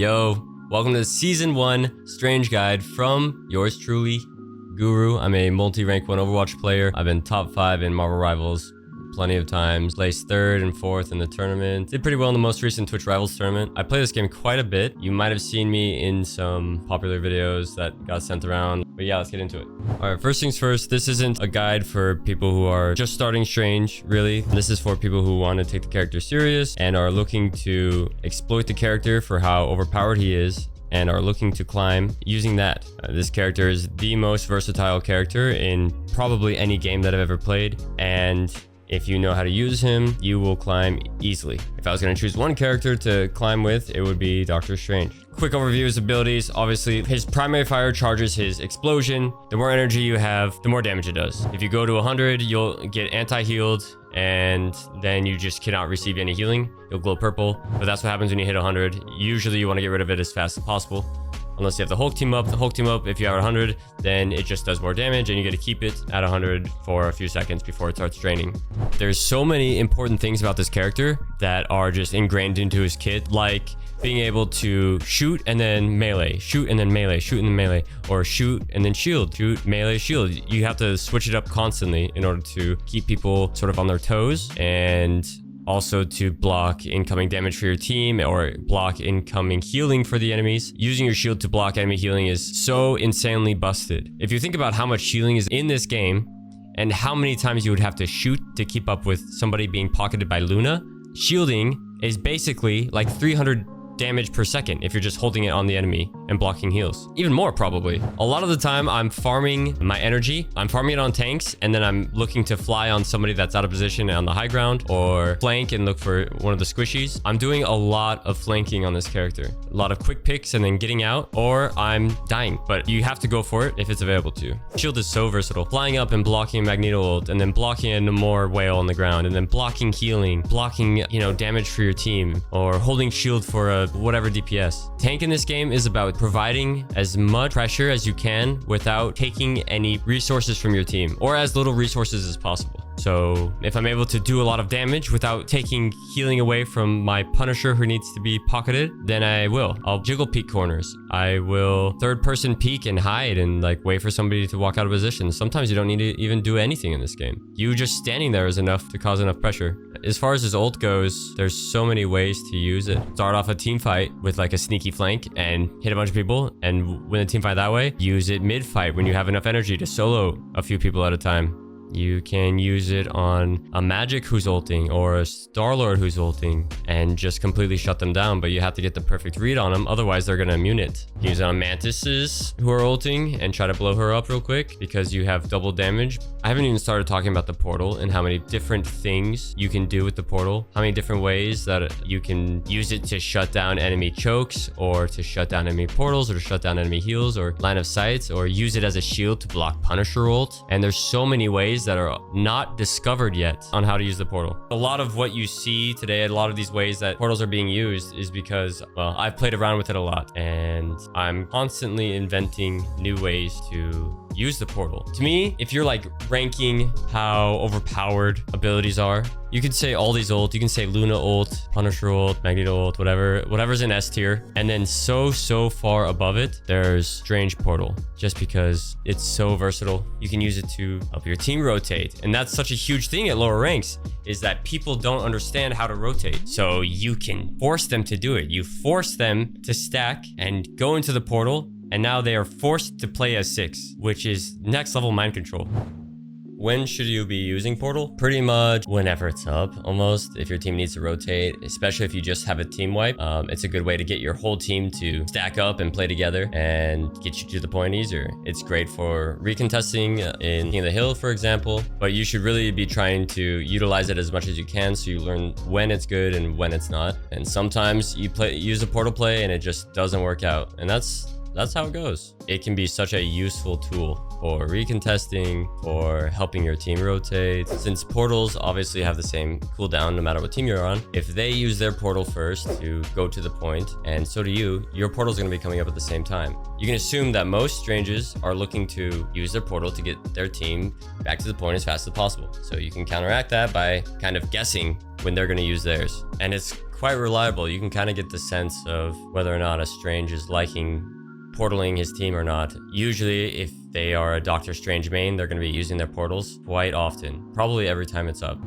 Yo, welcome to Season 1 Strange Guide from yours truly, Guru. I'm a multi-rank 1 Overwatch player. I've been top 5 in Marvel Rivals plenty of times. Placed 3rd and 4th in the tournament. Did pretty well in the most recent Twitch Rivals tournament. I play this game quite a bit. You might have seen me in some popular videos that got sent around. But yeah, let's get into it. Alright, first things first, this isn't a guide for people who are just starting Strange, really. This is for people who want to take the character serious and are looking to exploit the character for how overpowered he is and are looking to climb using that. This character is the most versatile character in probably any game that I've ever played, and if you know how to use him, you will climb easily. If I was going to choose one character to climb with, it would be Doctor Strange. Quick overview of his abilities. Obviously, his primary fire charges his explosion. The more energy you have, the more damage it does. If you go to 100, you'll get anti-healed, and then you just cannot receive any healing. You'll glow purple, but that's what happens when you hit 100. Usually, you want to get rid of it as fast as possible. Unless you have the Hulk team up. The Hulk team up, if you are at 100, then it just does more damage and you get to keep it at 100 for a few seconds before it starts draining. There's so many important things about this character that are just ingrained into his kit, like being able to shoot and then melee, shoot and then melee, shoot and then melee, or shoot and then shield, shoot, melee, shield. You have to switch it up constantly in order to keep people sort of on their toes, and also to block incoming damage for your team or block incoming healing for the enemies. Using your shield to block enemy healing is so insanely busted. If you think about how much healing is in this game and how many times you would have to shoot to keep up with somebody being pocketed by Luna, shielding is basically like 300 damage per second if you're just holding it on the enemy and blocking heals. Even more, probably. A lot of the time, I'm farming my energy. I'm farming it on tanks, and then I'm looking to fly on somebody that's out of position on the high ground, or flank and look for one of the squishies. I'm doing a lot of flanking on this character. A lot of quick picks and then getting out, or I'm dying. But you have to go for it if it's available to. Shield is so versatile. Flying up and blocking a Magneto ult, and then blocking a more whale on the ground, and then blocking healing, blocking, damage for your team, or holding shield for a whatever DPS. Tank in this game is about providing as much pressure as you can without taking any resources from your team, or as little resources as possible. So if I'm able to do a lot of damage without taking healing away from my Punisher who needs to be pocketed, then I will. I'll jiggle peek corners. I will third person peek and hide and like wait for somebody to walk out of position. Sometimes you don't need to even do anything in this game. You just standing there is enough to cause enough pressure. As far as his ult goes, there's so many ways to use it. Start off a team fight with like a sneaky flank and hit a bunch of people and win a team fight that way. Use it mid fight when you have enough energy to solo a few people at a time. You can use it on a Magic who's ulting or a Star-Lord who's ulting and just completely shut them down, but you have to get the perfect read on them, otherwise they're gonna immune it. Use it on Mantises who are ulting and try to blow her up real quick because you have double damage. I haven't even started talking about the portal and how many different things you can do with the portal, how many different ways that you can use it to shut down enemy chokes, or to shut down enemy portals, or to shut down enemy heals or line of sights, or use it as a shield to block Punisher ult. And there's so many ways that are not discovered yet on how to use the portal. A lot of what you see today, a lot of these ways that portals are being used is because, well, I've played around with it a lot and I'm constantly inventing new ways to use the portal. To me, if you're like ranking how overpowered abilities are, you could say all these ult, you can say Luna ult, Punisher ult, Magneto ult, whatever's in S tier. And then so far above it, there's Strange portal, just because it's so versatile. You can use it to help your team rotate. And that's such a huge thing at lower ranks, is that people don't understand how to rotate. So you can force them to do it. You force them to stack and go into the portal, and now they are forced to play as 6, which is next level mind control. When should you be using portal? Pretty much whenever it's up, almost. If your team needs to rotate, especially if you just have a team wipe, it's a good way to get your whole team to stack up and play together and get you to the point easier. It's great for recontesting in King of the Hill, for example, but you should really be trying to utilize it as much as you can so you learn when it's good and when it's not. And sometimes you use a portal play and it just doesn't work out, and that's how it goes. It can be such a useful tool for recontesting, for helping your team rotate. Since portals obviously have the same cooldown no matter what team you're on, if they use their portal first to go to the point, and so do you, your portal's gonna be coming up at the same time. You can assume that most Stranges are looking to use their portal to get their team back to the point as fast as possible. So you can counteract that by kind of guessing when they're gonna use theirs. And it's quite reliable. You can kind of get the sense of whether or not a Strange is liking portaling his team or not. Usually, if they are a Doctor Strange main, they're going to be using their portals quite often. Probably every time it's up.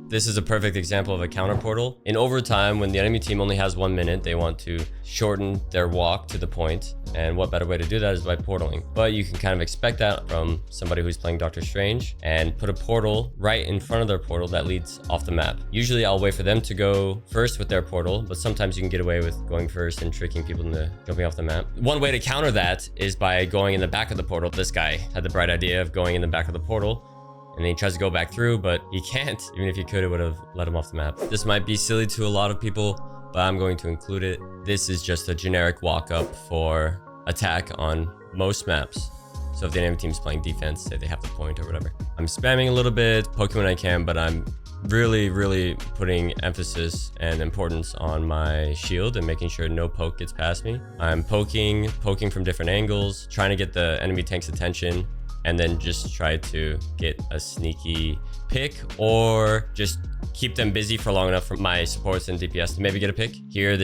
This is a perfect example of a counter portal. In overtime, when the enemy team only has 1 minute, they want to shorten their walk to the point. And what better way to do that is by portaling. But you can kind of expect that from somebody who's playing Doctor Strange and put a portal right in front of their portal that leads off the map. Usually I'll wait for them to go first with their portal, but sometimes you can get away with going first and tricking people into jumping off the map. One way to counter that is by going in the back of the portal. This guy had the bright idea of going in the back of the portal. And then he tries to go back through, but he can't. Even if he could, it would have let him off the map. This might be silly to a lot of people, but I'm going to include it. This is just a generic walk-up for attack on most maps. So if the enemy team's playing defense, say they have the point or whatever. I'm spamming a little bit, poking when I can, but I'm really putting emphasis and importance on my shield and making sure no poke gets past me. I'm poking from different angles, trying to get the enemy tank's attention, and then just try to get a sneaky pick or just keep them busy for long enough for my supports and DPS to maybe get a pick. Here,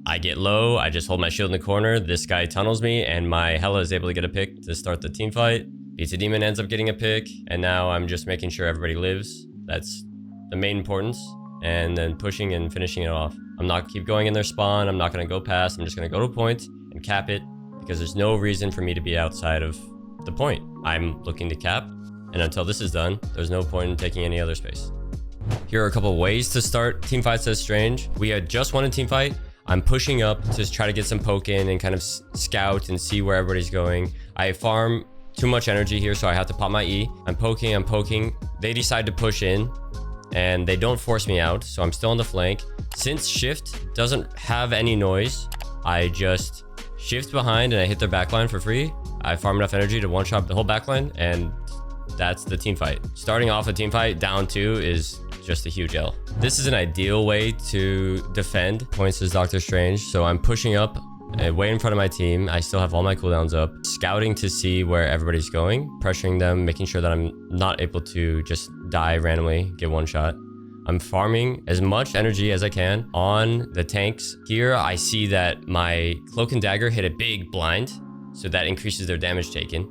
I get low, I just hold my shield in the corner, this guy tunnels me, and my Hela is able to get a pick to start the team fight. Pizza Demon ends up getting a pick, and now I'm just making sure everybody lives. That's the main importance, and then pushing and finishing it off. I'm not keep going in their spawn, I'm not gonna go past, I'm just gonna go to a point and cap it, because there's no reason for me to be outside of the point. I'm looking to cap, and until this is done, there's no point in taking any other space. Here are a couple ways to start team fights as Strange. We had just won a team fight. I'm pushing up to try to get some poke in and kind of scout and see where everybody's going. I farm too much energy here, so I have to pop my E. I'm poking. They decide to push in, and they don't force me out, so I'm still on the flank. Since shift doesn't have any noise, I just shift behind and I hit their backline for free. I farm enough energy to one-shot the whole backline, and that's the team fight. Starting off a team fight down 2 is just a huge L. This is an ideal way to defend points as Doctor Strange. So I'm pushing up way in front of my team. I still have all my cooldowns up, scouting to see where everybody's going, pressuring them, making sure that I'm not able to just die randomly, get one shot. I'm farming as much energy as I can on the tanks. Here I see that my Cloak and Dagger hit a big blind, so that increases their damage taken.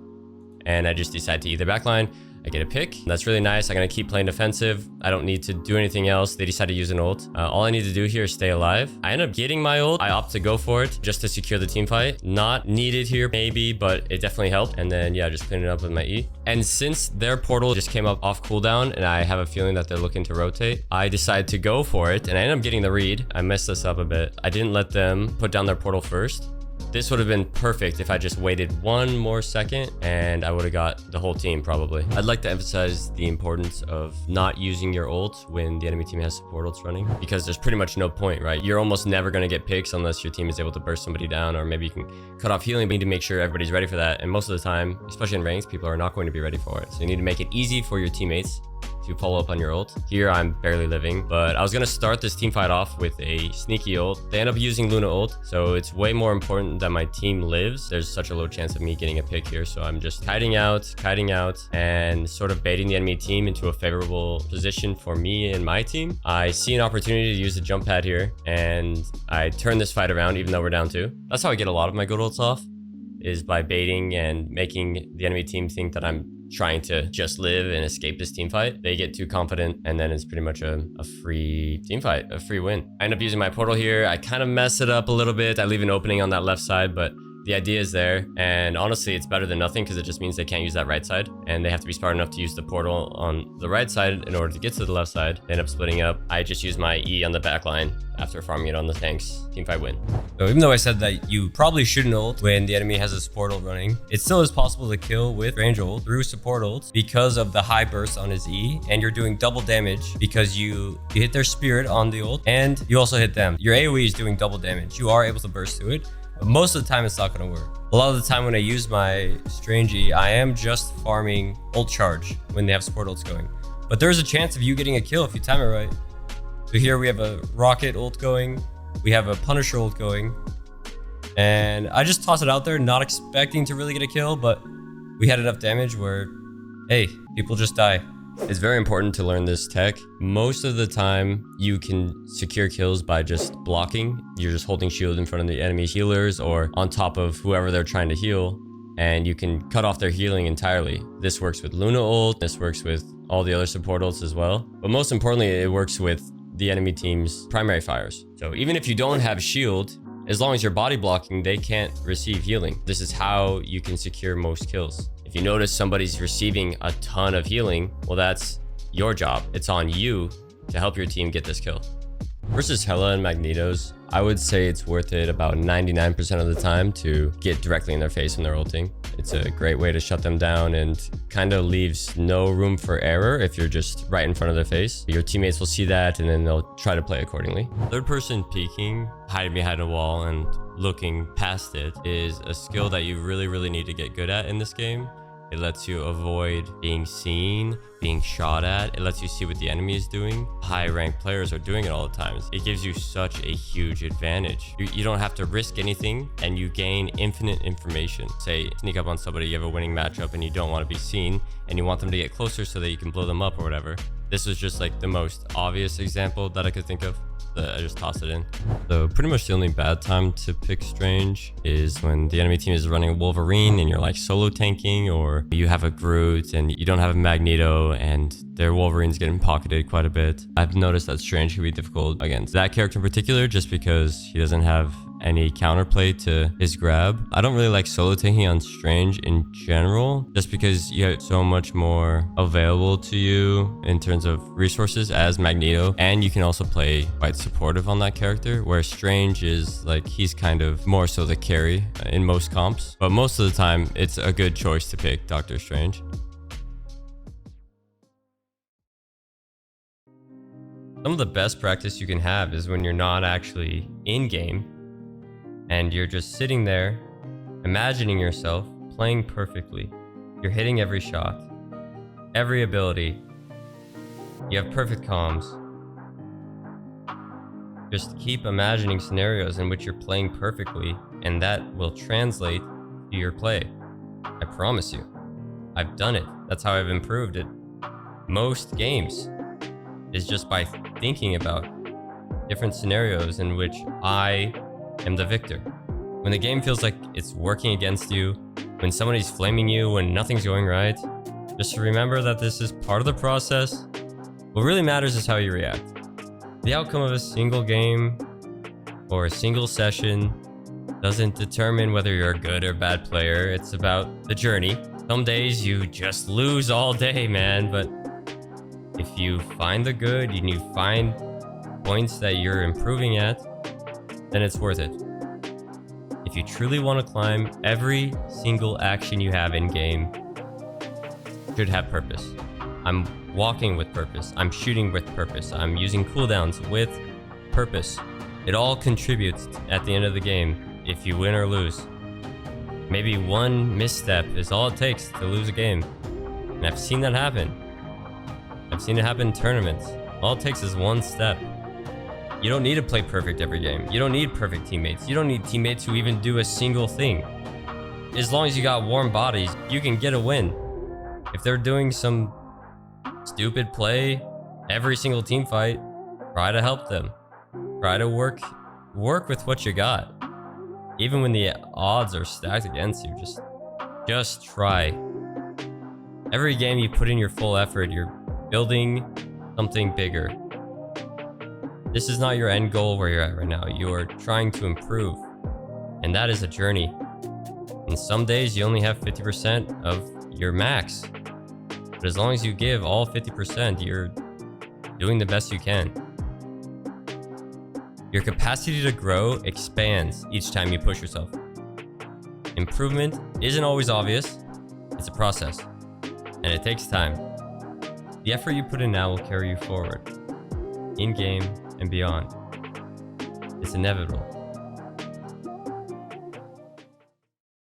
And I just decide to either backline, I get a pick. That's really nice. I'm going to keep playing defensive. I don't need to do anything else. They decide to use an ult. All I need to do here is stay alive. I end up getting my ult. I opt to go for it just to secure the team fight. Not needed here, maybe, but it definitely helped. And then, yeah, just clean it up with my E. And since their portal just came up off cooldown, and I have a feeling that they're looking to rotate, I decide to go for it. And I end up getting the read. I messed this up a bit. I didn't let them put down their portal first. This would have been perfect if I just waited 1 more second, and I would have got the whole team probably. I'd like to emphasize the importance of not using your ult when the enemy team has support ults running, because there's pretty much no point, right? You're almost never going to get picks unless your team is able to burst somebody down, or maybe you can cut off healing, but you need to make sure everybody's ready for that. And most of the time, especially in ranks, people are not going to be ready for it. So you need to make it easy for your teammates to follow up on your ult. Here I'm barely living, but I was gonna start this team fight off with a sneaky ult. They end up using Luna ult, so it's way more important that my team lives. There's such a low chance of me getting a pick here, so I'm just kiting out, and sort of baiting the enemy team into a favorable position for me and my team. I see an opportunity to use the jump pad here, and I turn this fight around even though we're down 2. That's how I get a lot of my good ults off, is by baiting and making the enemy team think that I'm trying to just live and escape this team fight. They get too confident, and then it's pretty much a free team fight, a free win. I end up using my portal here. I kind of mess it up a little bit. I leave an opening on that left side, but the idea is there, and honestly it's better than nothing, because it just means they can't use that right side, and they have to be smart enough to use the portal on the right side in order to get to the left side. They end up splitting up. I just use my E on the back line after farming it on the tanks. Team fight win. So even though I said that you probably shouldn't ult when the enemy has a support ult running, it still is possible to kill with range ult through support ult because of the high burst on his E, and you're doing double damage because you hit their spirit on the ult and you also hit them. Your AoE is doing double damage. You are able to burst through it, but most of the time it's not going to work. A lot of the time when I use my Strange E, I am just farming ult charge when they have support ults going. But there's a chance of you getting a kill if you time it right. So here we have a Rocket ult going, we have a Punisher ult going, and I just toss it out there, not expecting to really get a kill, but we had enough damage where, hey, people just die. It's very important to learn this tech. Most of the time, you can secure kills by just blocking. You're just holding shield in front of the enemy healers or on top of whoever they're trying to heal, and you can cut off their healing entirely. This works with Luna ult. This works with all the other support ults as well. But most importantly, it works with the enemy team's primary fires. So even if you don't have shield, as long as you're body blocking, they can't receive healing. This is how you can secure most kills. If you notice somebody's receiving a ton of healing, well, that's your job. It's on you to help your team get this kill. Versus Hela and Magnetos, I would say it's worth it about 99% of the time to get directly in their face when they're ulting. It's a great way to shut them down and kind of leaves no room for error if you're just right in front of their face. Your teammates will see that and then they'll try to play accordingly. Third person peeking, hiding behind a wall and looking past it is a skill that you really need to get good at in this game. It lets you avoid being seen, being shot at. It lets you see what the enemy is doing. High-ranked players are doing it all the time. It gives you such a huge advantage. You don't have to risk anything, and you gain infinite information. Say, sneak up on somebody, you have a winning matchup, and you don't want to be seen, and you want them to get closer so that you can blow them up or whatever. This was just like the most obvious example that I could think of. I just tossed it in. So pretty much the only bad time to pick Strange is when the enemy team is running a Wolverine and you're like solo tanking, or you have a Groot and you don't have a Magneto and their Wolverine's getting pocketed quite a bit. I've noticed that Strange can be difficult against that character in particular just because he doesn't have any counterplay to his grab. I don't really like solo tanking on Strange in general, just because you have so much more available to you in terms of resources as Magneto, and you can also play quite supportive on that character, where Strange is like, he's kind of more so the carry in most comps. But most of the time, it's a good choice to pick Doctor Strange. Some of the best practice you can have is when you're not actually in game and you're just sitting there, imagining yourself playing perfectly. You're hitting every shot, every ability. You have perfect comms. Just keep imagining scenarios in which you're playing perfectly, and that will translate to your play. I promise you. I've done it. That's how I've improved it. Most games is just by thinking about different scenarios in which I am the victor. When the game feels like it's working against you, when somebody's flaming you, when nothing's going right, just remember that this is part of the process. What really matters is how you react. The outcome of a single game or a single session doesn't determine whether you're a good or bad player. It's about the journey. Some days you just lose all day, man, but if you find the good and you find points that you're improving at, then it's worth it. If you truly want to climb, every single action you have in game should have purpose. I'm walking with purpose. I'm shooting with purpose. I'm using cooldowns with purpose. It all contributes at the end of the game if you win or lose. Maybe one misstep is all it takes to lose a game. And I've seen that happen. I've seen it happen in tournaments. All it takes is one step. You don't need to play perfect every game. You don't need perfect teammates. You don't need teammates who even do a single thing. As long as you got warm bodies, you can get a win. If they're doing some stupid play every single team fight, try to help them. Try to work with what you got. Even when the odds are stacked against you, just try. Every game you put in your full effort, you're building something bigger. This is not your end goal where you're at right now. You are trying to improve, and that is a journey. And some days you only have 50% of your max, but as long as you give all 50%, you're doing the best you can. Your capacity to grow expands each time you push yourself. Improvement isn't always obvious. It's a process, and it takes time. The effort you put in now will carry you forward, in game and beyond. It's inevitable.